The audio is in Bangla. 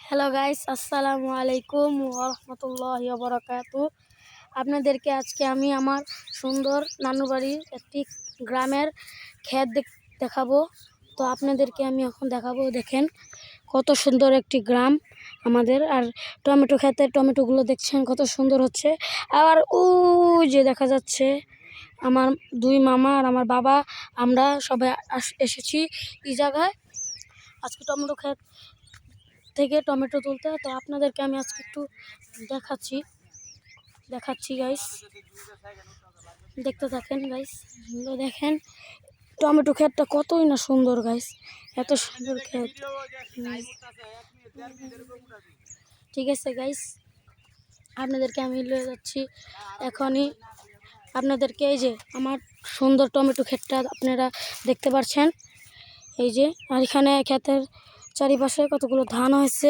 হ্যালো গাইস, আসসালামু আলাইকুম ওয়া রাহমাতুল্লাহি ওয়া বারাকাতুহু। আপনাদেরকে আজকে আমি আমার সুন্দর নানু বাড়ির একটি গ্রামের ক্ষেত দেখাবো। তো আপনাদেরকে আমি এখন দেখাবো। দেখেন কত সুন্দর একটি গ্রাম আমাদের। আর টমেটো ক্ষেতে টমেটোগুলো দেখছেন কত সুন্দর হচ্ছে। আর ওই যে দেখা যাচ্ছে আমার দুই মামা আর আমার বাবা, আমরা সবাই এসেছি এই জায়গায় আজকে টমেটো ক্ষেত থেকে টমেটো তুলতে। তো আপনাদেরকে আমি আজকে একটু দেখাচ্ছি গাইস, দেখতে থাকেন গাইস। দেখেন টমেটো ক্ষেতটা কতই না সুন্দর গাইস, এত সুন্দর ক্ষেত। ঠিক আছে গাইস, আপনাদেরকে আমি নিয়ে যাচ্ছি এখনই। আপনাদেরকে এই যে আমার সুন্দর টমেটো ক্ষেতটা আপনারা দেখতে পাচ্ছেন, এই যে। আর এখানে ক্ষেতের চারিপাশে কতগুলো ধান হয়েছে,